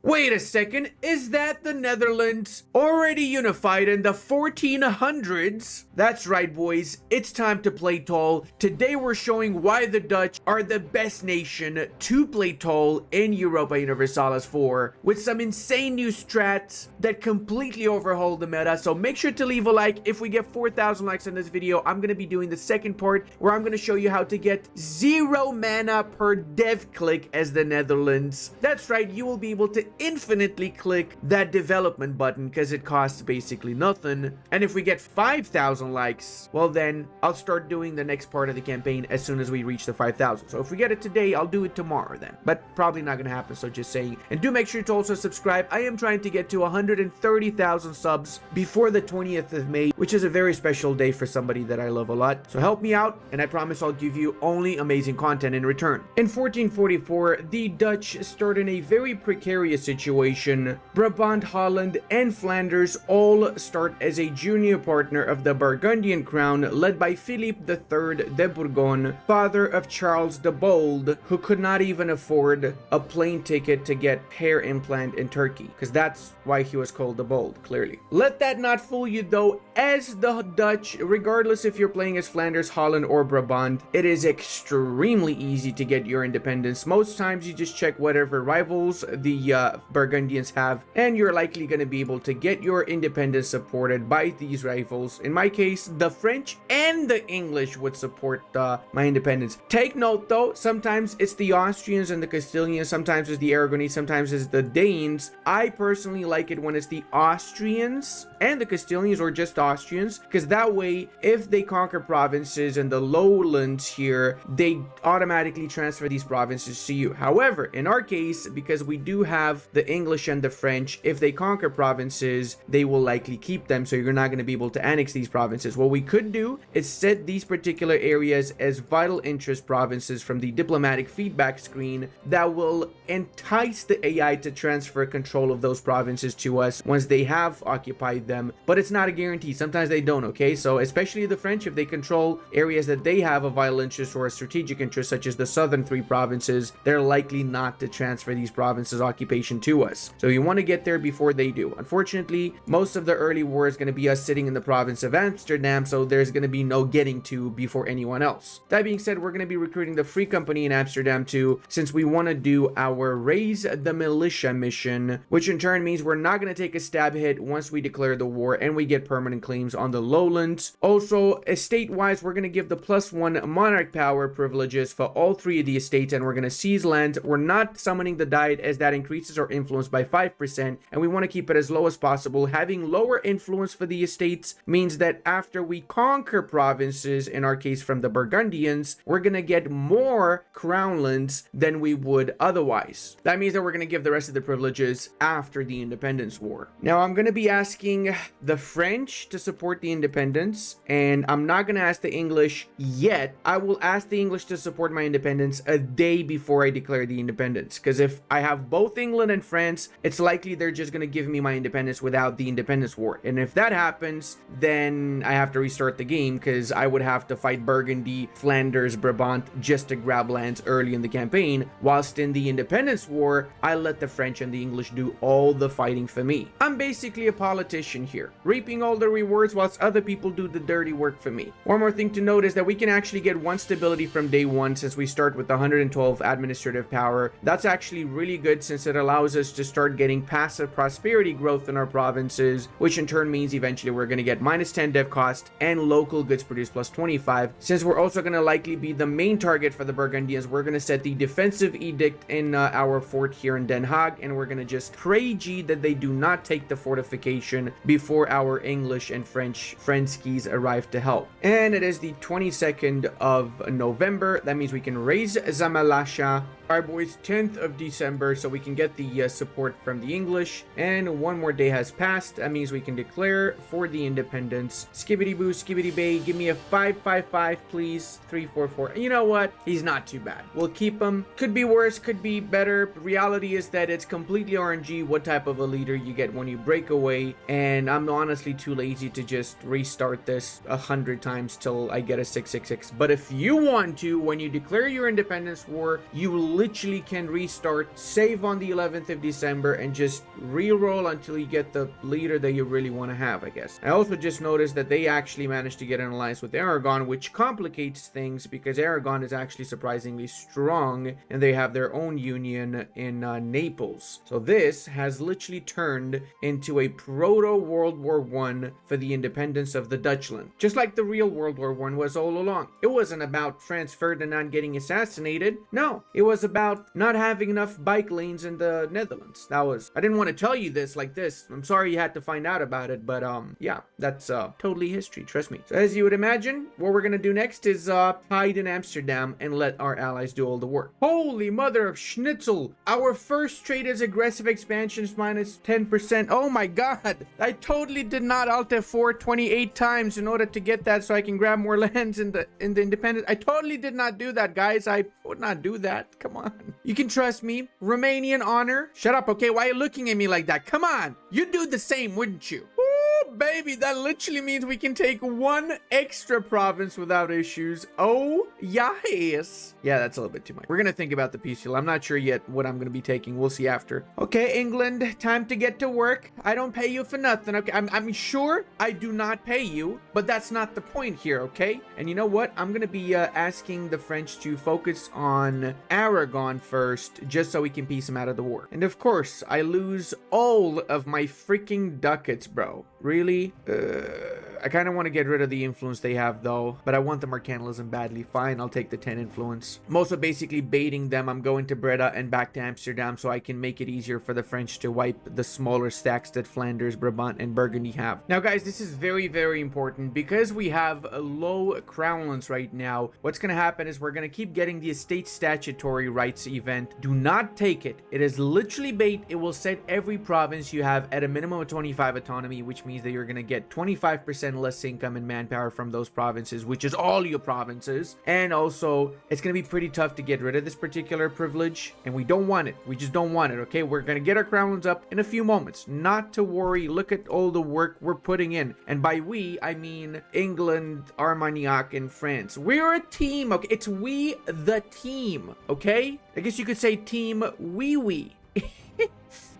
Wait a second, is that the Netherlands already unified in the 1400s? That's right, boys, it's time to play tall. Today we're showing why the Dutch are the best nation to play tall in Europa Universalis 4 with some insane new strats that completely overhaul the meta. So make sure to leave a like. If we get 4,000 likes on this video, I'm going to be doing the second part where I'm going to show you how to get 0 mana per dev click as the Netherlands. That's right, you will be able to infinitely click that development button because it costs basically nothing. And if we get 5,000 likes, well then I'll start doing the next part of the campaign as soon as we reach the 5,000. So if we get it today, I'll do it tomorrow then, but probably not gonna happen, so just saying. And do make sure to also subscribe. I am trying to get to 130,000 subs before the 20th of May, which is a very special day for somebody that I love a lot. So help me out, and I promise I'll give you only amazing content in return. In 1444, the Dutch start in a very precarious situation. Brabant, Holland, and Flanders all start as a junior partner of the Burgundian crown, led by Philippe III de Bourgogne, father of Charles the Bold, who could not even afford a plane ticket to get hair implant in Turkey, because that's why he was called the Bold, clearly. Let that not fool you though, as the Dutch, regardless if you're playing as Flanders, Holland, or Brabant, it is extremely easy to get your independence. Most times you just check whatever rivals the Burgundians have, and you're likely going to be able to get your independence supported by these rivals. In my case, the French and the English would support my independence. Take note though, sometimes it's the Austrians and the Castilians, sometimes it's the Aragonese, sometimes it's the Danes. I personally like it when it's the Austrians and the Castilians, or just Austrians, because that way if they conquer provinces in the lowlands here, they automatically transfer these provinces to you. However, in our case, because we do have the English and the French, if they conquer provinces, they will likely keep them, so you're not going to be able to annex these provinces. What we could do is set these particular areas as vital interest provinces from the diplomatic feedback screen that will entice the AI to transfer control of those provinces to us once they have occupied them, but it's not a guarantee. Sometimes they don't, okay? So especially the French, if they control areas that they have a vital interest or a strategic interest, such as the southern 3 provinces, they're likely not to transfer these provinces occupation to us. So you want to get there before they do. Unfortunately, most of the early war is going to be us sitting in the province of Amsterdam, so there's going to be no getting to before anyone else. That being said, we're going to be recruiting the Free Company in Amsterdam too, since we want to do our Raise the Militia mission, which in turn means we're not going to take a stab hit once we declare the war and we get permanent claims on the lowlands. Also, estate-wise, we're going to give the +1 monarch power privileges for all 3 of the estates, and we're going to seize land. We're not summoning the Diet, as that increases our influence by 5%, and we want to keep it as low as possible. Having lower influence for the estates means that after we conquer provinces, in our case from the Burgundians, we're going to get more crownlands than we would otherwise. That means that we're going to give the rest of the privileges after the independence war. Now, I'm going to be asking the French to support the independence, and I'm not going to ask the English yet. I will ask the English to support my independence a day before I declare the independence, because if I have both England and France, it's likely they're just going to give me my independence without the independence war. And if that happens, then I have to restart the game, because I would have to fight Burgundy, Flanders, Brabant just to grab lands early in the campaign, whilst in the independence war, I let the French and the English do all the fighting for me. I'm basically a politician here, reaping all the rewards whilst other people do the dirty work for me. One more thing to note is that we can actually get 1 stability from day 1 since we start with 112 administrative power. That's actually really good since it allows us to start getting passive prosperity growth in our provinces, which in turn means eventually we're going to get -10 dev cost and local goods produced +25. Since we're also going to likely be the main target for the Burgundians, we're going to set the defensive edict in our fort here in Den Haag, and we're going to just pray G that they do not take the fortification before our English and French Frenskies arrive to help. And it is the 22nd of November. That means we can raise Zamalasha. All right, boys, 10th of December, so we can get the support from the English, and 1 more day has passed. That means we can declare for the independence. Skibbity boo, skibbity bay, give me a 555, please. 344. You know what? He's not too bad. We'll keep him. Could be worse, could be better. Reality is that it's completely RNG what type of a leader you get when you break away, and I'm honestly too lazy to just restart this 100 times till I get a 666. But if you want to, when you declare your independence war, you literally can restart, save on the 11th of December, and just re-roll until you get the leader that you really want to have, I guess. I also just noticed that they actually managed to get an alliance with Aragon, which complicates things because Aragon is actually surprisingly strong and they have their own union in Naples. So this has literally turned into a proto-World War I for the independence of the Dutchland. Just like the real World War I was all along. It wasn't about Franz Ferdinand getting assassinated. No, it was about not having enough bike lanes in the Netherlands. That was, I didn't want to tell you this like this. I'm sorry you had to find out about it, but yeah, that's totally history, trust me. So as you would imagine, what we're gonna do next is hide in Amsterdam and let our allies do all the work. Holy mother of schnitzel! Our first trade is aggressive expansions minus 10%. Oh my god! I totally did not Alt F4 28 times in order to get that so I can grab more lands in the independence. I totally did not do that, guys. I would not do that. Come on. You can trust me. Romanian honor. Shut up, okay? Why are you looking at me like that? Come on. You'd do the same, wouldn't you? Ooh, baby, that literally means we can take one extra province without issues. Oh, yes. Yeah, that's a little bit too much. We're gonna think about the peace deal. I'm not sure yet what I'm gonna be taking. We'll see after. Okay, England, time to get to work. I don't pay you for nothing, okay? I'm sure I do not pay you, but that's not the point here, okay? And you know what? I'm gonna be asking the French to focus on Aragon first, just so we can piece him out of the war. And of course, I lose all of my freaking ducats, bro. Really? I kind of want to get rid of the influence they have though, but I want the mercantilism badly. Fine, I'll take the 10 influence. I'm also basically baiting them. I'm going to Breda and back to Amsterdam so I can make it easier for the French to wipe the smaller stacks that Flanders, Brabant, and Burgundy have. Now guys, this is very, very important because we have a low crownlands right now. What's going to happen is we're going to keep getting the estate statutory rights event. Do not take it. It is literally bait. It will set every province you have at a minimum of 25 autonomy, which means that you're going to get 25% less income and manpower from those provinces, which is all your provinces. And also, it's going to be pretty tough to get rid of this particular privilege, and we don't want it. We just don't want it, okay? We're going to get our crownlands up in a few moments. Not to worry. Look at all the work we're putting in. And by we, I mean England, Armagnac, and France. We're a team, okay? It's we, the team, okay? I guess you could say team we.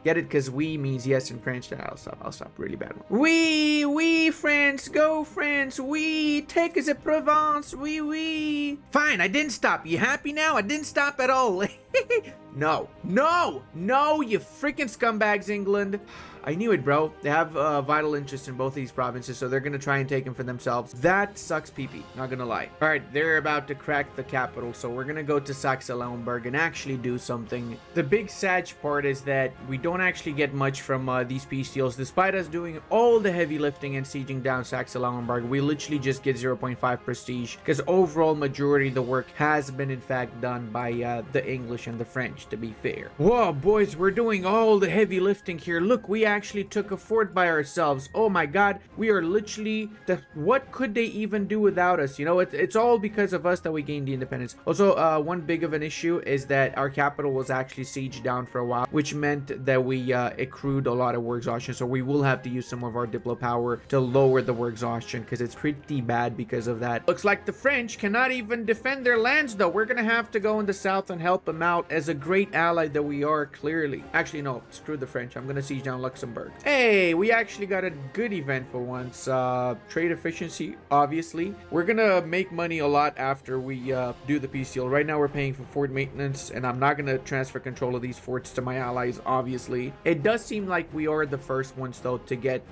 Get it? Because we means yes in French. I'll stop. Really bad one. Oui, France. Go, France. Oui, take the Provence. Oui. Fine, I didn't stop. You happy now? I didn't stop at all. No, you freaking scumbags, England. I knew it, bro. They have vital interest in both of these provinces, so they're going to try and take them for themselves. That sucks pee-pee, not going to lie. All right, they're about to crack the capital, so we're going to go to Saxe-Lauenburg and actually do something. The big sad part is that we don't actually get much from these peace deals. Despite us doing all the heavy lifting and sieging down Saxe-Lauenburg, we literally just get 0.5 prestige, because overall majority of the work has been in fact done by the English and the French, to be fair. Whoa, boys, we're doing all the heavy lifting here. Look, we actually took a fort by ourselves. Oh my god, we are literally what could they even do without us? You know, it's all because of us that we gained the independence. Also, one big of an issue is that our capital was actually sieged down for a while, which meant that we accrued a lot of war exhaustion, so we will have to use some of our diplo power to lower the war exhaustion, because it's pretty bad because of that. Looks like the French cannot even defend their lands though. We're gonna have to go in the south and help them out as a great ally that we are, clearly. Actually, no, screw the French. I'm gonna siege down Luxembourg. Hey, we actually got a good event for once. Trade efficiency, obviously. We're gonna make money a lot after we do the peace deal. Right now we're paying for fort maintenance, and I'm not gonna transfer control of these forts to my allies, obviously. It does seem like we are the first ones though to get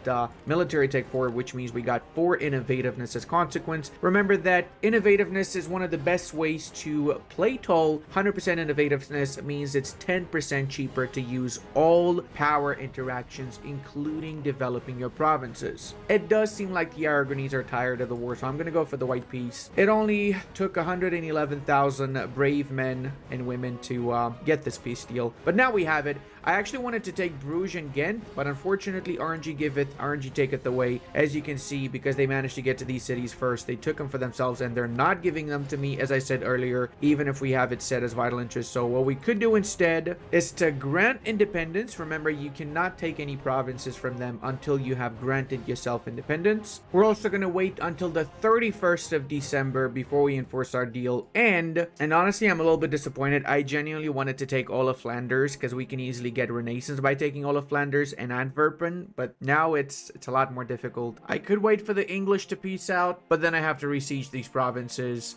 military tech forward, which means we got 4 innovativeness as consequence. Remember that innovativeness is one of the best ways to play tall. 100% innovativeness means it's 10% cheaper to use all power interactions, including developing your provinces. It does seem like the Aragonese are tired of the war, so I'm gonna go for the white peace. It only took 111,000 brave men and women to get this peace deal, but now we have it. I actually wanted to take Bruges and Ghent, but unfortunately RNG giveth, RNG taketh away. As you can see, because they managed to get to these cities first, they took them for themselves and they're not giving them to me, as I said earlier, even if we have it set as vital interest. So what we could do instead is to grant independence. Remember, you cannot take any provinces from them until you have granted yourself independence. We're also going to wait until the 31st of December before we enforce our deal. And honestly, I'm a little bit disappointed. I genuinely wanted to take all of Flanders because we can easily get Renaissance by taking all of Flanders and Antwerpen, but now it's a lot more difficult. I could wait for the English to peace out, but then I have to besiege these provinces.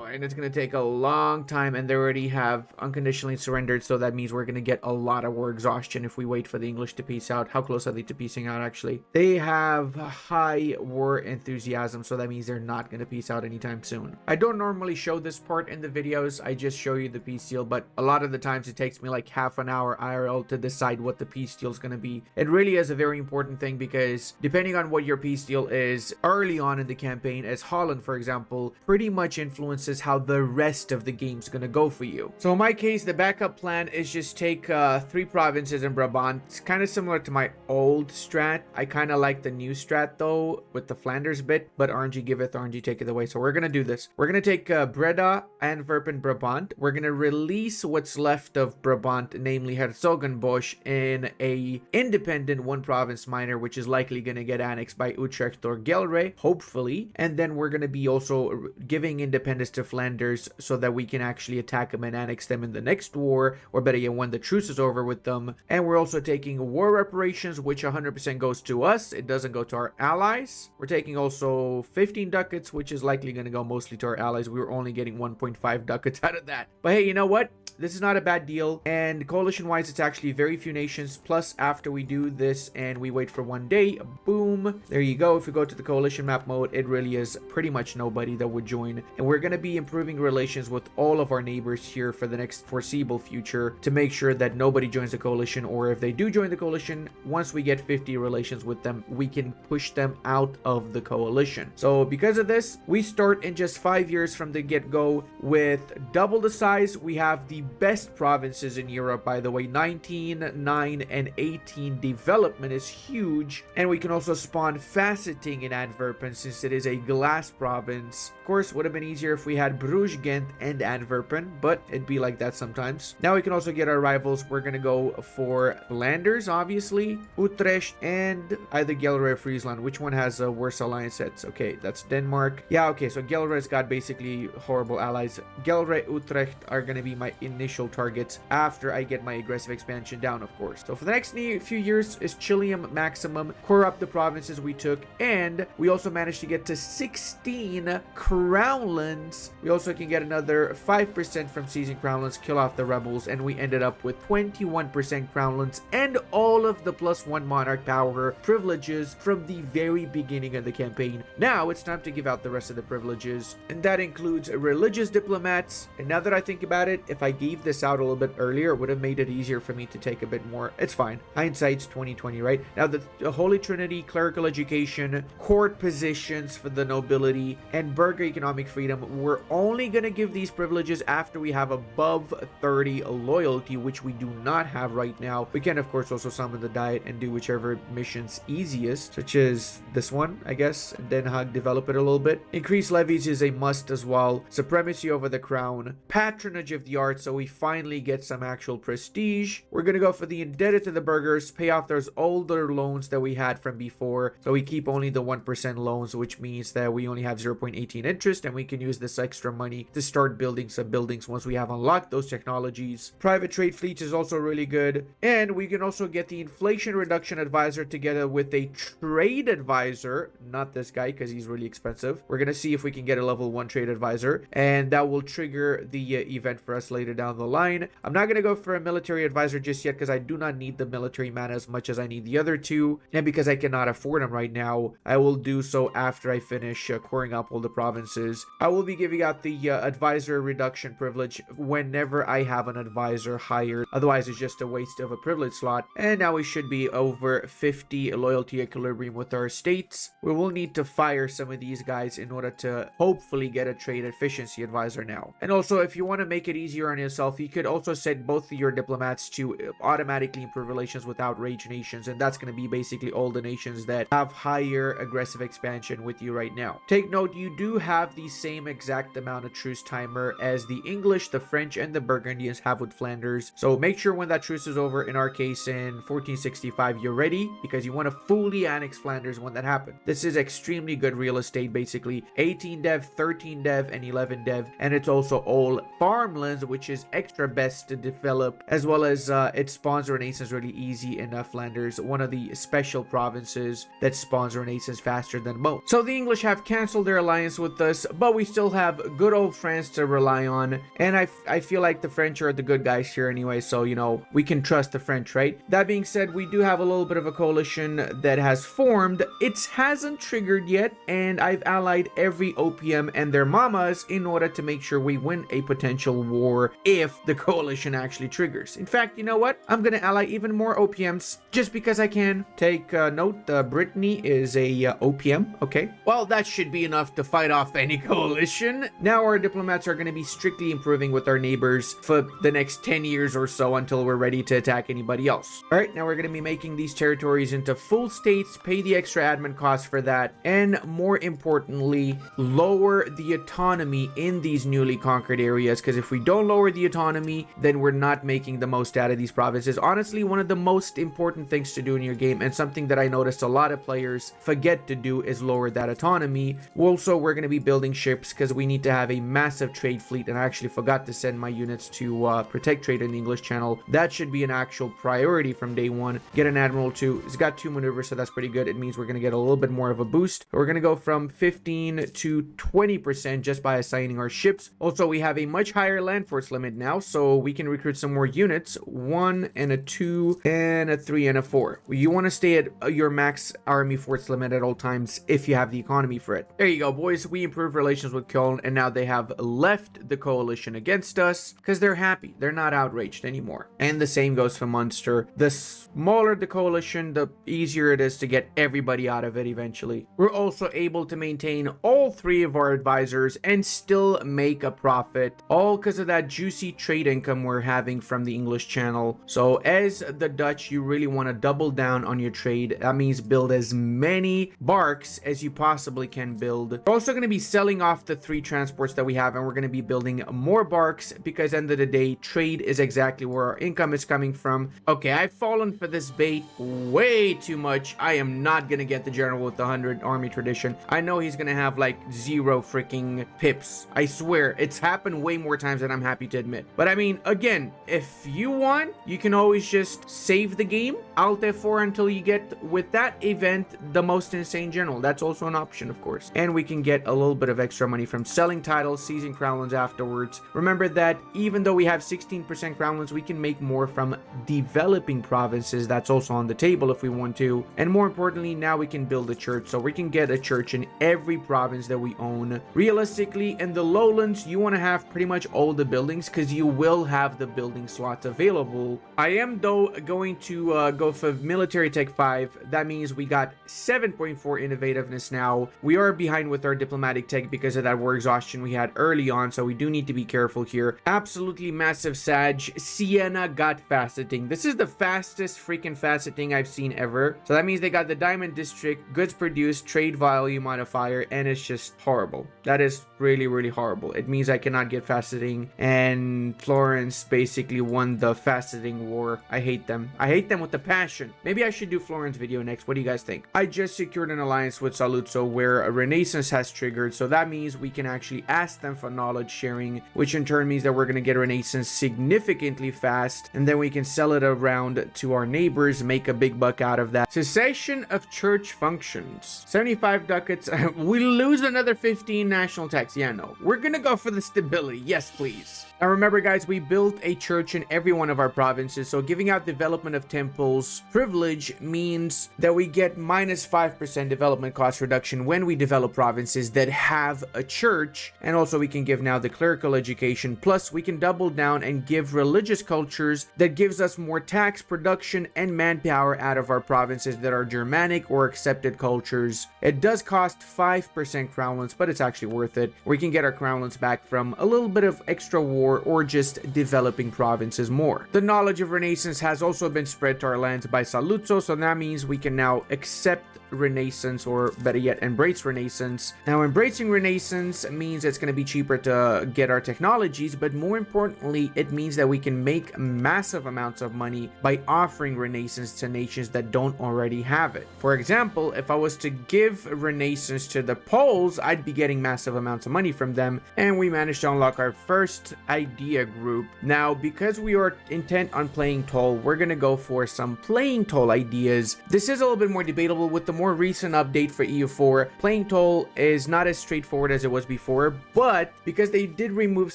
And it's going to take a long time, and they already have unconditionally surrendered, so that means we're going to get a lot of war exhaustion if we wait for the English to peace out. How close are they to peacing out, actually? They have high war enthusiasm, so that means they're not going to peace out anytime soon. I don't normally show this part in the videos. I just show you the peace deal, but a lot of the times it takes me like half an hour IRL to decide what the peace deal is going to be. It really is a very important thing because depending on what your peace deal is early on in the campaign, as Holland, for example, pretty much influences how the rest of the game's gonna go for you. So in my case, the backup plan is just take 3 provinces in Brabant. It's kind of similar to my old strat. I kind of like the new strat though with the Flanders bit, but RNG giveth, RNG taketh away. So we're gonna do this. We're gonna take Breda, Antwerpen, Brabant. We're gonna release what's left of Brabant, namely Herzogenbosch, in a independent 1 province minor, which is likely gonna get annexed by Utrecht or Gelre, hopefully. And then we're gonna be also giving independence to Flanders so that we can actually attack them and annex them in the next war, or better yet, when the truce is over with them. And we're also taking war reparations, which 100% goes to us. It doesn't go to our allies. We're taking also 15 ducats, which is likely going to go mostly to our allies. We were only getting 1.5 ducats out of that. But hey, you know what? This is not a bad deal, and coalition-wise, it's actually very few nations. Plus, after we do this and we wait for 1 day, boom, there you go. If we go to the coalition map mode, it really is pretty much nobody that would join. And we're going to be improving relations with all of our neighbors here for the next foreseeable future to make sure that nobody joins the coalition, or if they do join the coalition, once we get 50 relations with them, we can push them out of the coalition. So because of this, we start in just 5 years from the get-go with double the size. We have the best provinces in Europe, by the way. 19, 9, and 18 development is huge, and we can also spawn faceting in Antwerpen since it is a glass province. Of course, would have been easier if we had Bruges, Ghent, and Antwerpen, but it'd be like that sometimes. Now we can also get our rivals. We're gonna go for Flanders, obviously, Utrecht, and either Gelre or Friesland. Which one has worse alliance sets? Okay, that's Denmark. Yeah, okay, so Gelre's got basically horrible allies. Gelre, Utrecht are gonna be my initial targets after I get my aggressive expansion down, of course. So for the next few years is Chilium maximum, core up the provinces we took, and we also managed to get to 16 crownlands. We also can get another 5% from seizing crownlands, kill off the rebels, and we ended up with 21% crownlands and all of the +1 monarch power privileges from the very beginning of the campaign. Now it's time to give out the rest of the privileges, and that includes religious diplomats. And now that I think about it, if I gave this out a little bit earlier, it would have made it easier for me to take a bit more. It's fine. Hindsight's 2020, right? Now the Holy Trinity, clerical education, court positions for the nobility, and burgher economic freedom, we're only going to give these privileges after we have above 30 loyalty, which we do not have right now. We can, of course, also summon the diet and do whichever mission's easiest, such as this one, I guess, and then develop it a little bit. Increase levies is a must as well. Supremacy over the crown, patronage of the arts, so we finally get some actual prestige. We're going to go for the indebted to the burghers, pay off those older loans that we had from before, so we keep only the 1% loans, which means that we only have 0.18 interest, and we can use this extra money to start building some buildings once we have unlocked those technologies. Private trade fleets is also really good, and we can also get the inflation reduction advisor together with a trade advisor, not this guy because he's really expensive. We're going to see if we can get a level 1 trade advisor, and that will trigger the event for us later down the line. I'm not going to go for a military advisor just yet because I do not need the military mana as much as I need the other two, and because I cannot afford them right now, I will do so after I finish coring up all the provinces. I will be giving got the advisor reduction privilege whenever I have an advisor hired. Otherwise, it's just a waste of a privilege slot. And now we should be over 50 loyalty equilibrium with our states. We will need to fire some of these guys in order to hopefully get a trade efficiency advisor now. And also, if you want to make it easier on yourself, you could also set both of your diplomats to automatically improve relations with outrage nations, and that's going to be basically all the nations that have higher aggressive expansion with you right now. Take note, you do have the same exact amount of truce timer as the English, the French, and the Burgundians have with Flanders. So make sure when that truce is over, in our case in 1465, you're ready, because you want to fully annex Flanders when that happens. This is extremely good real estate, basically 18 dev, 13 dev, and 11 dev, and it's also all farmlands, which is extra best to develop, as well as it spawns renaissance really easy in Flanders, one of the special provinces that spawns renaissance faster than most. So the English have canceled their alliance with us, but we still have good old France to rely on, and I feel like the French are the good guys here anyway, so you know, we can trust the French, right? That being said, we do have a little bit of a coalition that has formed. It hasn't triggered yet, and I've allied every OPM and their mamas in order to make sure we win a potential war if the coalition actually triggers. In fact, you know what? I'm gonna ally even more OPMs just because I can. Take note, Brittany is a OPM, okay? Well, that should be enough to fight off any coalition. Now our diplomats are gonna be strictly improving with our neighbors for the next 10 years or so until we're ready to attack anybody else. All right, now we're gonna be making these territories into full states, pay the extra admin costs for that, and more importantly, lower the autonomy in these newly conquered areas, because if we don't lower the autonomy, then we're not making the most out of these provinces. Honestly, one of the most important things to do in your game, and something that I noticed a lot of players forget to do, is lower that autonomy. Also, we're going to be building ships because we need to have a massive trade fleet, and I actually forgot to send my units to protect trade in the English Channel. That should be an actual priority from day one. Get an admiral too. It's got 2 maneuvers, so that's pretty good. It means we're going to get a little bit more of a boost. We're going to go from 15 to 20% just by assigning our ships. Also, we have a much higher land force limit now, so we can recruit some more units. 1 and a 2 and a 3 and a 4. You want to stay at your max army force limit at all times if you have the economy for it. There you go, boys. We improved relations with Cologne, and now they have left the coalition against us because they're happy. They're not outraged anymore. And the same goes for Munster. The smaller the coalition, the easier it is to get everybody out of it eventually. We're also able to maintain all 3 of our advisors and still make a profit, all because of that juicy trade income we're having from the English Channel. So as the Dutch, you really want to double down on your trade. That means build as many barks as you possibly can build. We're also going to be selling off the 3 transports that we have, and we're going to be building more barks because end of the day, trade is exactly where our income is coming from. Okay, I've fallen for this bait way too much. I am not going to get the general with the 100 army tradition. I know he's going to have like 0 freaking pips. I swear, it's happened way more times than I'm happy to admit. But I mean, again, if you want, you can always just save the game, Alt F4 until you get, with that event, the most insane general. That's also an option, of course. And we can get a little bit of extra money from selling titles, seizing crownlands afterwards. Remember that even though we have 16% crownlands, we can make more from developing provinces. That's also on the table if we want to. And more importantly, now we can build a church. So we can get a church in every province that we own. Realistically, in the lowlands, you want to have pretty much all the buildings because you will have the building slots available. I am though going to go for military tech 5. That means we got 7.4 innovativeness now. We are behind with our diplomatic tech because of that war exhaustion we had early on, so we do need to be careful here. Absolutely massive Sag. Siena got faceting. This is the fastest freaking faceting I've seen ever. So that means they got the diamond district, goods produced, trade value modifier, and it's just horrible. That is really, really horrible. It means I cannot get faceting, and Florence basically won the faceting war. I hate them. I hate them with a passion. Maybe I should do Florence video next. What do you guys think? I just secured an alliance with Saluzzo where a Renaissance has triggered, so that means we can actually ask them for knowledge sharing, which in turn means that we're going to get Renaissance significantly fast, and then we can sell it around to our neighbors, make a big buck out of that. Cessation of church functions. 75 ducats. We lose another 15 national tax. Yeah, no. We're going to go for the stability. Yes, please. Now remember, guys, we built a church in every one of our provinces, so giving out development of temples privilege means that we get minus 5% development cost reduction when we develop provinces that have a church, church, and also we can give now the clerical education, plus we can double down and give religious cultures that gives us more tax, production, and manpower out of our provinces that are Germanic or accepted cultures. It does cost 5% crownlands, but it's actually worth it. We can get our crownlands back from a little bit of extra war or just developing provinces more. The knowledge of Renaissance has also been spread to our lands by Saluzzo, so that means we can now accept Renaissance, or better yet, embrace Renaissance. Now, embracing Renaissance means it's going to be cheaper to get our technologies, but more importantly, it means that we can make massive amounts of money by offering Renaissance to nations that don't already have it. For example, if I was to give Renaissance to the Poles, I'd be getting massive amounts of money from them, and we managed to unlock our first idea group. Now, because we are intent on playing Toll, we're going to go for some playing Toll ideas. This is a little bit more debatable. With the more recent update for EU4, playing Toll is not as straightforward as it was before, but because they did remove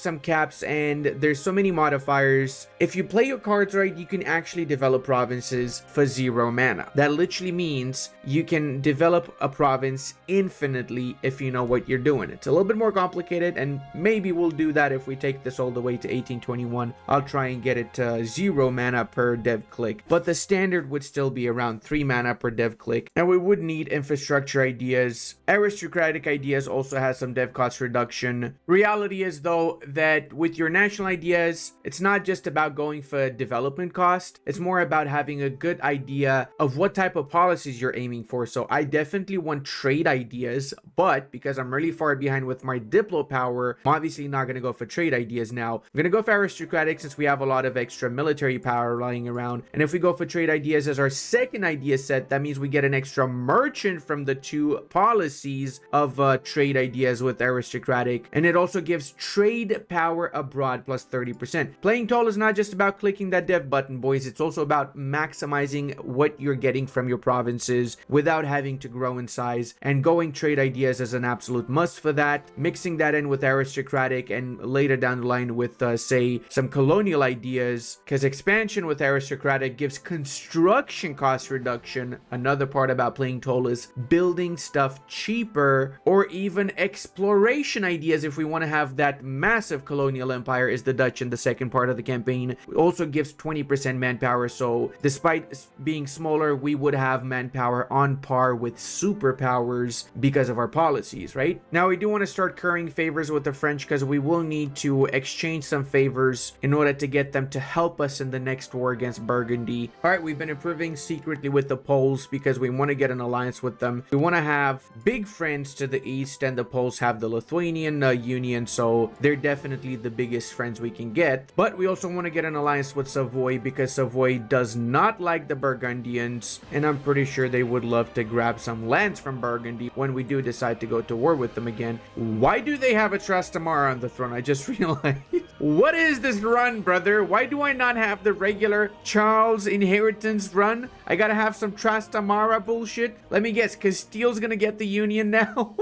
some caps and there's so many modifiers, if you play your cards right, you can actually develop provinces for 0 mana. That literally means you can develop a province infinitely if you know what you're doing. It's a little bit more complicated, and maybe we'll do that if we take this all the way to 1821. I'll try and get it to 0 mana per dev click, but the standard would still be around 3 mana per dev click, and we would need infrastructure ideas. Aristocratic ideas also has some dev cost reduction. Reality is though that with your national ideas, it's not just about going for development cost, it's more about having a good idea of what type of policies you're aiming for. So I definitely want trade ideas, but because I'm really far behind with my diplo power, I'm obviously not going to go for trade ideas now. I'm going to go for aristocratic since we have a lot of extra military power lying around, and if we go for trade ideas as our second idea set, that means we get an extra merchant from the 2 policies of trade ideas with aristocratic, and it also gives trade power abroad plus 30%. Playing Toll is not just about clicking that dev button, boys. It's also about maximizing what you're getting from your provinces without having to grow in size, and going trade ideas is an absolute must for that. Mixing that in with aristocratic and later down the line with say some colonial ideas, because expansion with aristocratic gives construction cost reduction. Another part about playing Toll is building stuff cheaper, or even exploration ideas if we want to have that massive colonial empire is the Dutch in the second part of the campaign. It also gives 20% manpower, so despite being smaller, we would have manpower on par with superpowers because of our policies, right? Now we do want to start currying favors with the French because we will need to exchange some favors in order to get them to help us in the next war against Burgundy. All right, we've been improving secretly with the Poles because we want to get an alliance with them. We want to have big friends to the east, and the Poles have the Lithuanian Union, so they're definitely the biggest friends we can get. But we also want to get an alliance with Savoy because Savoy does not like the Burgundians, and I'm pretty sure they would love to grab some lands from Burgundy when we do decide to go to war with them again. Why do they have a Trastamara on the throne? I just realized. What is this run, brother? Why do I not have the regular Charles inheritance run? I gotta have some Trastamara bullshit. Let me guess, Castile's gonna get the Union now?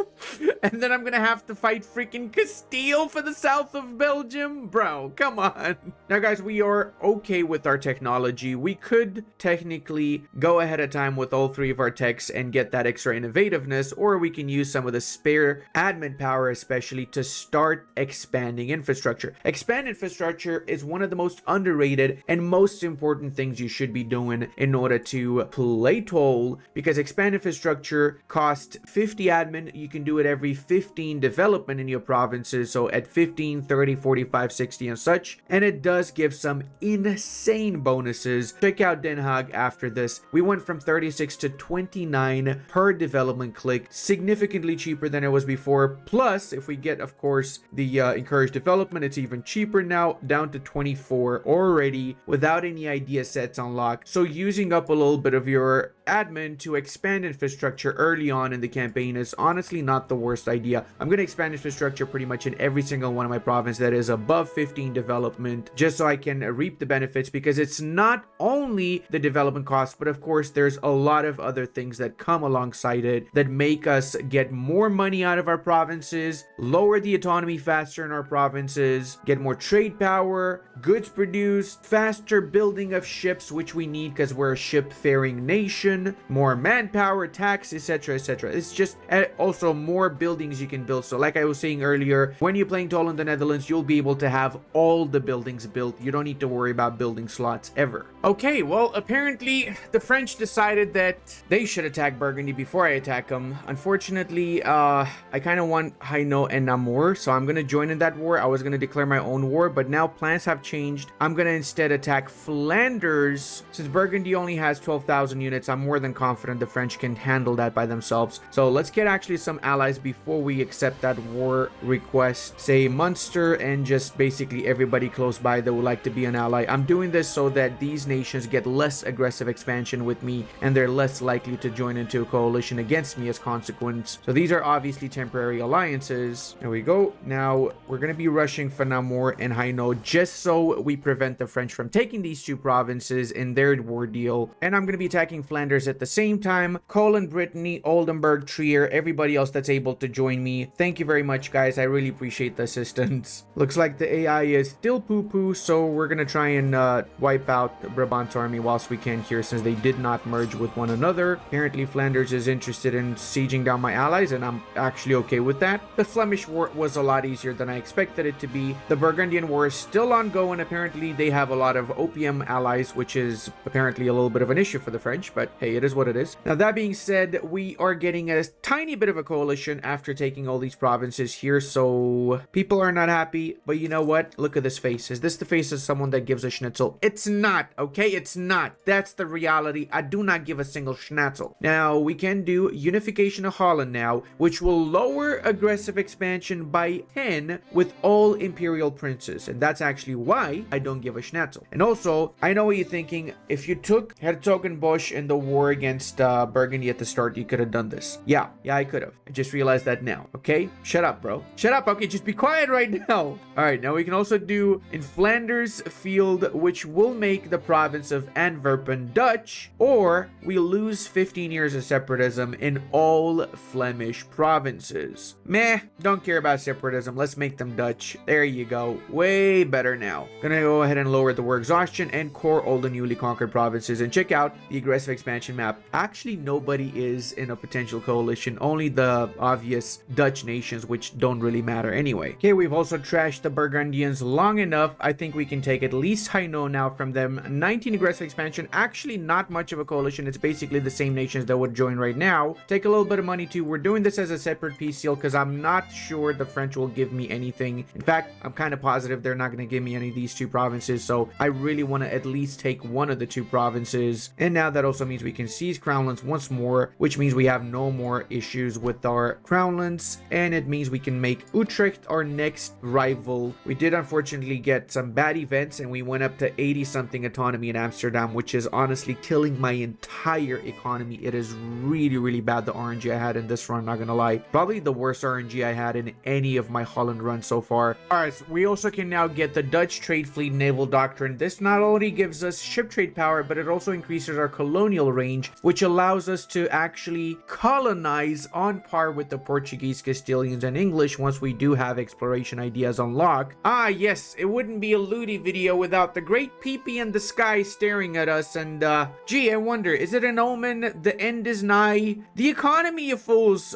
And then I'm gonna have to fight freaking Castile for the south of Belgium? Bro, come on. Now guys, we are okay with our technology. We could technically go ahead of time with all 3 of our techs and get that extra innovativeness, or we can use some of the spare admin power especially to start expanding infrastructure. Expand infrastructure is one of the most underrated and most important things you should be doing in order to play Toll, because expand infrastructure costs 50 admin. You can do it every 15 development in your provinces, so at 15, 30, 45, 60 and such, and it does give some insane bonuses. Check out Den Haag after this. We went from 36 to 29 per development click, significantly cheaper than it was before. Plus, if we get, of course, the encouraged development, it's even cheaper now, down to 24 already without any idea sets unlocked. So using up a little bit of your admin to expand infrastructure early on in the campaign is honestly not the worst idea. I'm going to expand infrastructure pretty much in every single one of my provinces that is above 15 development, just so I can reap the benefits, because it's not only the development cost, but of course there's a lot of other things that come alongside it that make us get more money out of our provinces, lower the autonomy faster in our provinces, get more trade power, goods produced, faster building of ships, which we need because we're a ship-faring nation, population, more manpower, tax, etc, etc. It's just also more buildings you can build. So like I was saying earlier, when you're playing Toll in the Netherlands, you'll be able to have all the buildings built. You don't need to worry about building slots ever. Okay, well, apparently the French decided that they should attack Burgundy before I attack them. Unfortunately, I kind of want Hainaut and Namur, so I'm gonna join in that war. I was gonna declare my own war, but now plans have changed. I'm gonna instead attack Flanders. Since Burgundy only has 12,000 units, I'm more than confident the French can handle that by themselves. So let's get actually some allies before we accept that war request. Say Munster and just basically everybody close by that would like to be an ally. I'm doing this so that these nations get less aggressive expansion with me and they're less likely to join into a coalition against me as consequence. So these are obviously temporary alliances. There we go. Now we're going to be rushing for Namur and Hainaut just so we prevent the French from taking these two provinces in their war deal. And I'm going to be attacking Flanders at the same time. Colin, Brittany, Oldenburg, Trier, everybody else that's able to join me. Thank you very much, guys. I really appreciate the assistance. Looks like the AI is still poo-poo, so we're going to try and wipe out Brabant's army whilst we can here since they did not merge with one another. Apparently Flanders is interested in sieging down my allies and I'm actually okay with that. The Flemish war was a lot easier than I expected it to be. The Burgundian war is still ongoing. Apparently they have a lot of opium allies, which is apparently a little bit of an issue for the French, but hey, it is what it is. Now that being said, we are getting a tiny bit of a coalition after taking all these provinces here, so people are not happy, but you know what? Look at this face. Is this the face of someone that gives a schnitzel? It's not, okay? It's not. That's the reality. I do not give a single schnitzel. Now, we can do unification of Holland now, which will lower aggressive expansion by 10 with all imperial princes, and that's actually why I don't give a schnitzel. And also, I know what you're thinking. If you took Herzogenbosch in the war against Burgundy at the start, you could have done this. Yeah, I could have. I just realized that now, okay? Shut up, bro. Shut up, okay? Just be quiet right now. All right, now we can also do in Flanders field, which will make the province of Antwerpen Dutch, or we lose 15 years of separatism in all Flemish provinces. Meh, don't care about separatism. Let's make them Dutch. There you go. Way better now. Gonna go ahead and lower the war exhaustion and core all the newly conquered provinces and check out the aggressive expansion map. Actually, nobody is in a potential coalition, only the obvious Dutch nations, which don't really matter anyway. Okay, we've also trashed the Burgundians long enough. I think we can take at least Hainaut now from them. 19 aggressive expansion, actually not much of a coalition. It's basically the same nations that would join right now. Take a little bit of money too. We're doing this as a separate peace deal because I'm not sure the French will give me anything. In fact, I'm kind of positive they're not going to give me any of these two provinces, so I really want to at least take one of the two provinces. And now that also means we can seize crownlands once more, which means we have no more issues with our crownlands, and it means we can make Utrecht our next rival. We did unfortunately get some bad events and we went up to 80 something autonomy in Amsterdam, which is honestly killing my entire economy. It is really bad, the RNG I had in this run, not gonna lie. Probably the worst RNG I had in any of my Holland runs so far. Alright, so we also can now get the Dutch Trade Fleet Naval Doctrine. This not only gives us ship trade power, but it also increases our colonial range, which allows us to actually colonize on par with the Portuguese, Castilians, and English once we do have exploration ideas unlocked. Ah yes, it wouldn't be a Ludi video without the great peepee in the sky staring at us, and gee, I wonder, is it an omen? The end is nigh. The economy, you fools.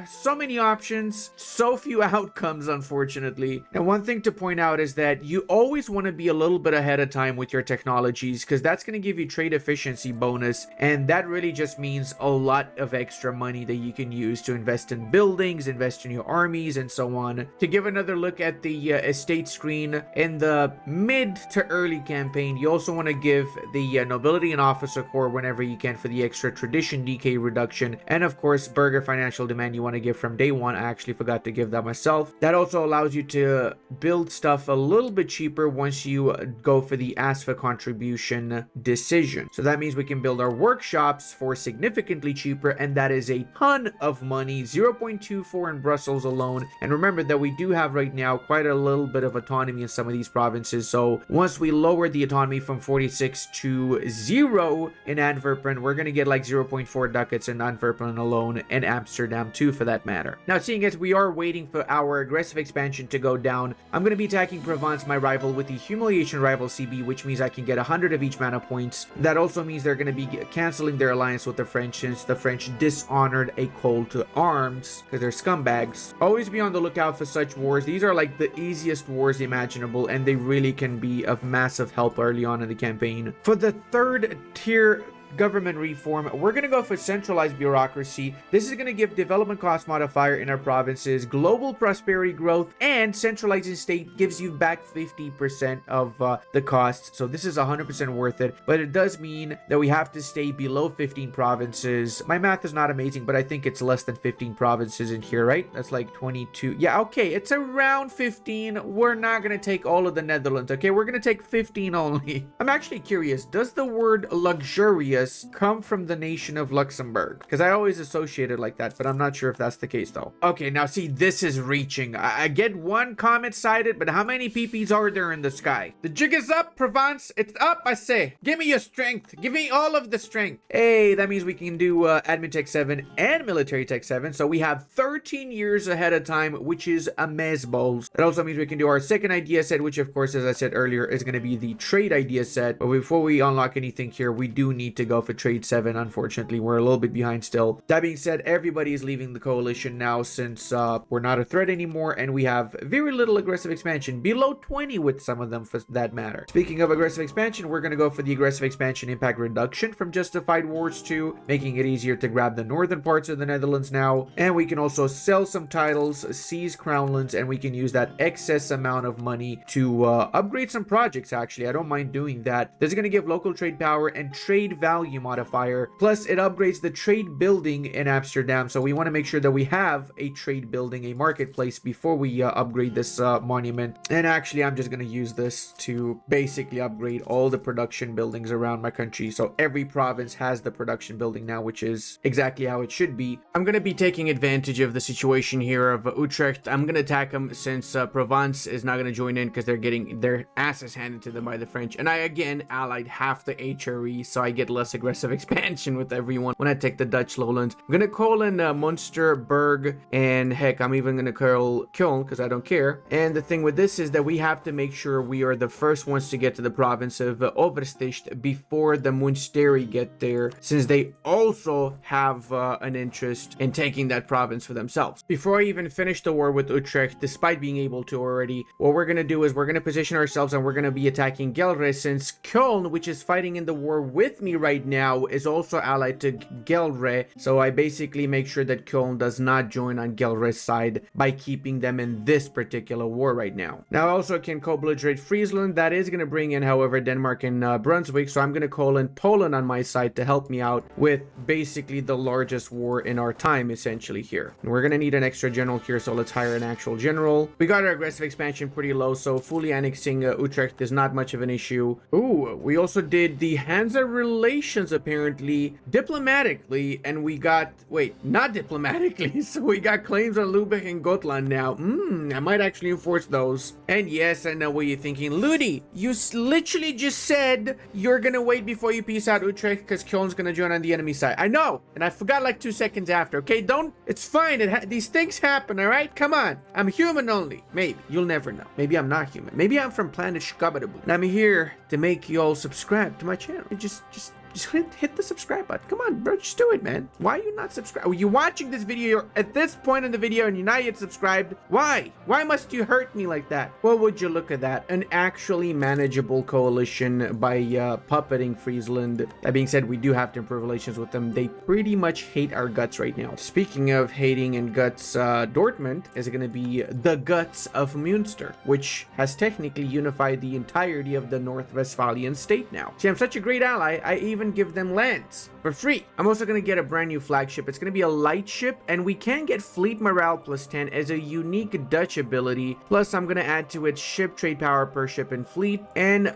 So many options, so few outcomes, unfortunately. Now, one thing to point out is that you always want to be a little bit ahead of time with your technologies, because that's going to give you trade efficiency bonus, and that really just means a lot of extra money that you can use to invest in buildings, invest in your armies, and so on. To give another look at the estate screen, in the mid to early campaign, you also want to give the nobility and officer corps whenever you can for the extra tradition decay reduction, and of course burgher financial demand you want to give from day one. I actually forgot to give that myself. That also allows you to build stuff a little bit cheaper once you go for the ask for contribution decision. So that means we can build our workshops for significantly cheaper, and that is a ton of money. 0.24 in Brussels alone. And remember that we do have right now quite a little bit of autonomy in some of these provinces, so once we lower the autonomy from 46 to 0 in Antwerpen, we're gonna get like 0.4 ducats in Antwerpen alone, and Amsterdam too for that matter. Now, seeing as we are waiting for our aggressive expansion to go down, I'm gonna be attacking Provence, my rival, with the humiliation rival CB, which means I can get 100 of each mana points. That also means they're gonna be canceling their alliance with the French since the French dishonored a call to arms because they're scumbags. Always be on the lookout for such wars. These are like the easiest wars imaginable, and they really can be of massive help early on in the campaign. For the third tier government reform, we're going to go for centralized bureaucracy. This is going to give development cost modifier in our provinces, global prosperity growth, and centralizing state gives you back 50% of the costs. So this is 100% worth it, but it does mean that we have to stay below 15 provinces. My math is not amazing, but I think it's less than 15 provinces in here, right? That's like 22. Yeah, okay, it's around 15. We're not going to take all of the Netherlands, okay? We're going to take 15 only. I'm actually curious, does the word luxurious come from the nation of Luxembourg? Because I always associate it like that, but I'm not sure if that's the case though. Okay, now see, this is reaching. I get one comment cited, but how many PPs are there in the sky? The jig is up, Provence. It's up, I say. Give me your strength. Give me all of the strength. Hey, that means we can do admin tech 7 and military tech 7. So we have 13 years ahead of time, which is amazeballs. It also means we can do our second idea set, which of course, as I said earlier, is going to be the trade idea set. But before we unlock anything here, we do need to go for trade 7. Unfortunately, we're a little bit behind still. That being said, everybody is leaving the coalition now since we're not a threat anymore, and we have very little aggressive expansion, below 20 with some of them for that matter. Speaking of aggressive expansion, we're going to go for the aggressive expansion impact reduction from Justified Wars 2, making it easier to grab the northern parts of the Netherlands now, and we can also sell some titles, seize crownlands, and we can use that excess amount of money to upgrade some projects. Actually, I don't mind doing that. This is going to give local trade power and trade value modifier, plus it upgrades the trade building in Amsterdam, so we want to make sure that we have a trade building, a marketplace, before we upgrade this monument. And actually, I'm just going to use this to basically upgrade all the production buildings around my country, so every province has the production building now, which is exactly how it should be. I'm going to be taking advantage of the situation here of Utrecht. I'm going to attack them since Provence is not going to join in because they're getting their asses handed to them by the French, and I again allied half the HRE, so I get less aggressive expansion with everyone when I take the Dutch lowlands. I'm gonna call in Munster, Berg, and heck, I'm even gonna call Köln because I don't care. And the thing with this is that we have to make sure we are the first ones to get to the province of Oversticht before the Munsteri get there, since they also have an interest in taking that province for themselves. Before I even finish the war with Utrecht, despite being able to already, what we're gonna do is we're gonna position ourselves and we're gonna be attacking Gelre, since Köln, which is fighting in the war with me right now, is also allied to Gelre, so I basically make sure that Köln does not join on Gelre's side by keeping them in this particular war right now. Now I also can co-belligerate Friesland. That is going to bring in, however, Denmark and Brunswick, so I'm going to call in Poland on my side to help me out with basically the largest war in our time, essentially here. And we're going to need an extra general here, so let's hire an actual general. We got our aggressive expansion pretty low, so fully annexing Utrecht is not much of an issue. Ooh, we also did the Hansa relations apparently diplomatically, and we got, wait, not diplomatically, so we got claims on Lübeck and Gotland now. I might actually enforce those. And yes, I know what you're thinking. Ludi, you literally just said you're gonna wait before you peace out Utrecht because Köln's gonna join on the enemy side. I know, and I forgot like 2 seconds after, okay? Don't, it's fine, these things happen, all right? Come on, I'm human only. Maybe, you'll never know. Maybe I'm not human. Maybe I'm from planet Shkabadaboo. And I'm here to make you all subscribe to my channel. Just hit the subscribe button. Come on, bro, just do it, man. Why are you not subscribed? Are you watching this video? You're at this point in the video and you're not yet subscribed? Why? Why must you hurt me like that? Well, would you look at that? An actually manageable coalition by puppeting Friesland. That being said, we do have to improve relations with them. They pretty much hate our guts right now. Speaking of hating and guts, Dortmund is going to be the guts of Münster, which has technically unified the entirety of the North Westphalian state now. See, I'm such a great ally, I even give them lands for free. I'm also going to get a brand new flagship. It's going to be a light ship, and we can get fleet morale plus 10 as a unique Dutch ability. Plus, I'm going to add to it ship trade power per ship and fleet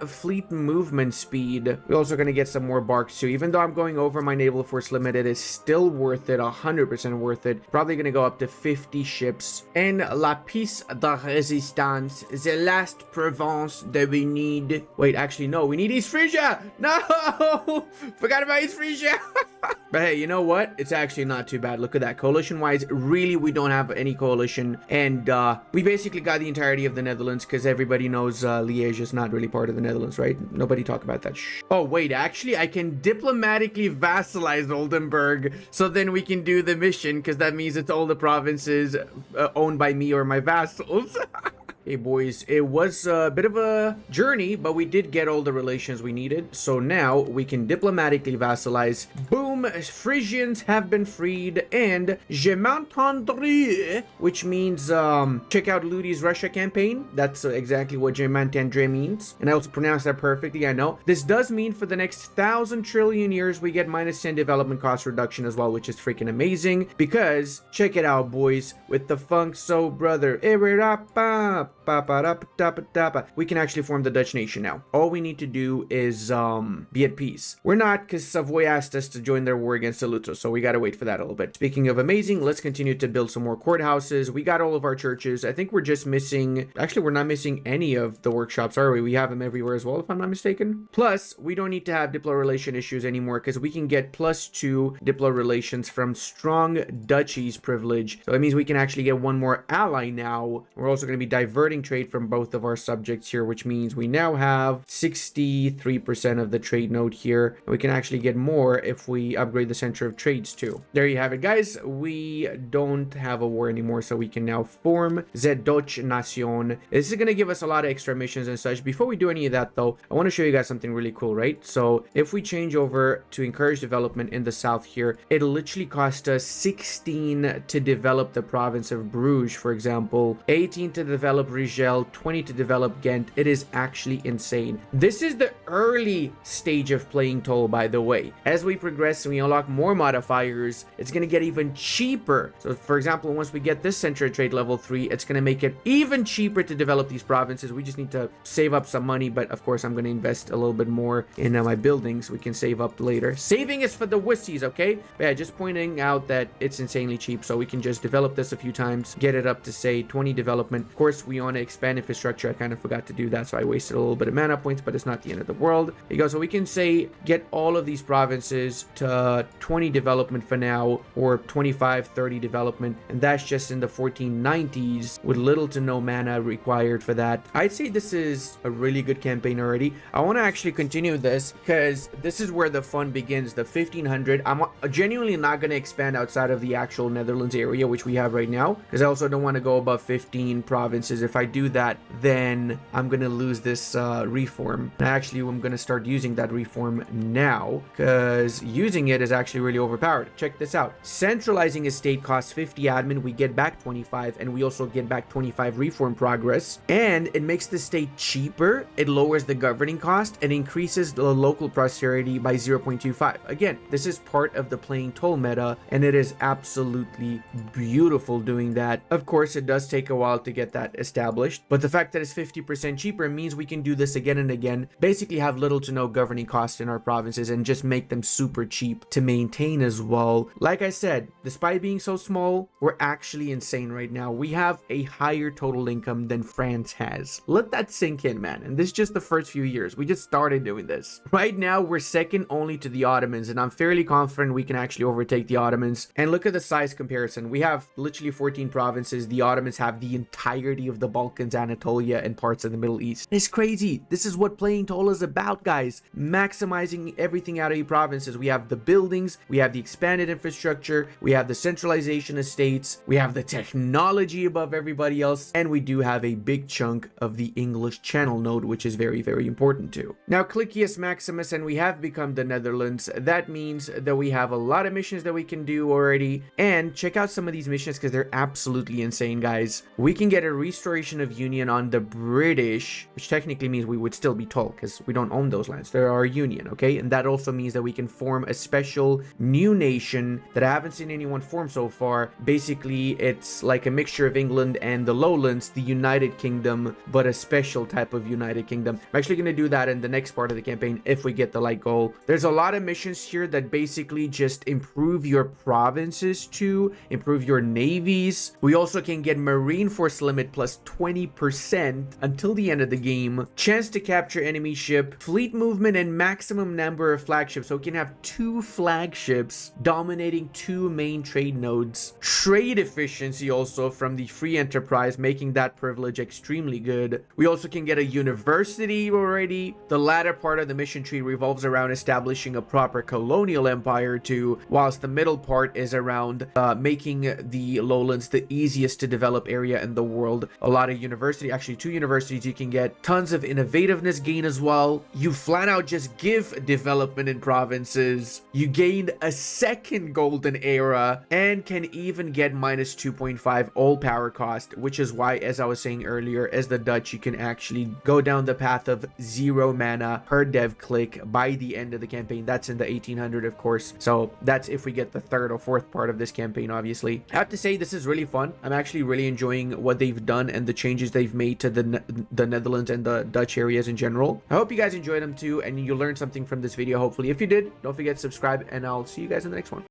fleet movement speed. We're also going to get some more barks too. Even though I'm going over my naval force limit, it is still worth it, 100% worth it. Probably going to go up to 50 ships. And La Piece de Resistance, the last province that we need. Wait, actually, no, we need East Frisia. No! Forgot about his free share. But hey, you know what? It's actually not too bad. Look at that. Coalition-wise, really, we don't have any coalition. And we basically got the entirety of the Netherlands because everybody knows Liège is not really part of the Netherlands, right? Nobody talk about that. Oh, wait. Actually, I can diplomatically vassalize Oldenburg. So then we can do the mission because that means it's all the provinces owned by me or my vassals. Hey boys, it was a bit of a journey, but we did get all the relations we needed. So now we can diplomatically vassalize. Boom, Frisians have been freed, and Je m'entendrai, which means check out Ludi's Russia campaign. That's exactly what Je m'entendrai means. And I also pronounced that perfectly, I know. This does mean for the next 1,000 trillion years, we get -10 development cost reduction as well, which is freaking amazing. Because, check it out boys, with the funk so brother, we can actually form the Dutch nation now. All we need to do is be at peace. We're not, because Savoy asked us to join their war against the Luto, so we gotta wait for that a little bit. Speaking of amazing, let's continue to build some more courthouses. We got all of our churches. I think we're just missing, actually we're not missing any of the workshops, are we? We have them everywhere as well, if I'm not mistaken. Plus, we don't need to have Diplo relation issues anymore because we can get +2 Diplo relations from strong duchies privilege. So that means we can actually get one more ally now. We're also going to be diverting trade from both of our subjects here, which means we now have 63% of the trade node here. And we can actually get more if we upgrade the center of trades too. There you have it, guys. We don't have a war anymore, so we can now form the Deutsche Nation. This is going to give us a lot of extra missions and such. Before we do any of that though, I want to show you guys something really cool, right? So if we change over to encourage development in the south here, it literally cost us 16 to develop the province of Bruges, for example, 18 to develop Rigel, 20 to develop Ghent. It is actually insane. This is the early stage of playing toll, by the way. As we progress and we unlock more modifiers, it's going to get even cheaper. So for example, once we get this center of trade level 3, it's going to make it even cheaper to develop these provinces. We just need to save up some money, but of course I'm going to invest a little bit more in my buildings. We can save up later. Saving is for the wussies, okay? But yeah, just pointing out that it's insanely cheap, so we can just develop this a few times, get it up to say 20 development. Of course, we want to expand infrastructure. I kind of forgot to do that, so I wasted a little bit of mana points, but it's not the end of the world. There you go. So we can say get all of these provinces to 20 development for now, or 25, 30 development, and that's just in the 1490s with little to no mana required for that. I'd say this is a really good campaign already. I want to actually continue this because this is where the fun begins, the 1500. I'm genuinely not going to expand outside of the actual Netherlands area, which we have right now, because I also don't want to go above 15 provinces. If I do that, then I'm going to lose this reform. And actually, I'm going to start using that reform now because using it is actually really overpowered. Check this out. Centralizing a state costs 50 admin. We get back 25, and we also get back 25 reform progress. And it makes the state cheaper. It lowers the governing cost and increases the local prosperity by 0.25. Again, this is part of the playing toll meta, and it is absolutely beautiful doing that. Of course, it does take a while to get that established, but the fact that it's 50% cheaper means we can do this again and again, basically have little to no governing cost in our provinces and just make them super cheap to maintain as well. Like I said, despite being so small, we're actually insane right now. We have a higher total income than France has. Let that sink in, man. And this is just the first few years. We just started doing this. Right now, we're second only to the Ottomans, and I'm fairly confident we can actually overtake the Ottomans. And look at the size comparison. We have literally 14 provinces. The Ottomans have the entirety of the Balkans, Anatolia, and parts of the Middle East. It's crazy. This is what playing toll is about, guys. Maximizing everything out of your provinces. We have the buildings, we have the expanded infrastructure, we have the centralization of states, we have the technology above everybody else, and we do have a big chunk of the English Channel node, which is very, very important too. Now, Clicius Maximus, and we have become the Netherlands. That means that we have a lot of missions that we can do already, and check out some of these missions because they're absolutely insane, guys. We can get a restoration of union on the British, which technically means we would still be told because we don't own those lands. They're our union, okay? And that also means that we can form a special new nation that I haven't seen anyone form so far. Basically, it's like a mixture of England and the Lowlands, the United Kingdom, but a special type of United Kingdom. I'm actually going to do that in the next part of the campaign if we get the light goal. There's a lot of missions here that basically just improve your provinces to improve your navies. We also can get Marine Force limit plus 20% until the end of the game. Chance to capture enemy ship, fleet movement, and maximum number of flagships. So we can have 2 flagships dominating 2 main trade nodes. Trade efficiency also from the free enterprise, making that privilege extremely good. We also can get a university already. The latter part of the mission tree revolves around establishing a proper colonial empire too, whilst the middle part is around making the lowlands the easiest to develop area in the world. A lot of university, actually 2 universities you can get. Tons of innovativeness gain as well. You flat out just give development in provinces. You gained a second golden era and can even get minus 2.5 all power cost, which is why, as I was saying earlier, as the Dutch, you can actually go down the path of 0 mana per dev click by the end of the campaign. That's in the 1800, of course. So that's if we get the 3rd or 4th part of this campaign, obviously. I have to say, this is really fun. I'm actually really enjoying what they've done and the changes they've made to the Netherlands and the Dutch areas in general. I hope you guys enjoyed them too, and you learned something from this video, hopefully. If you did, don't forget to subscribe, and I'll see you guys in the next one.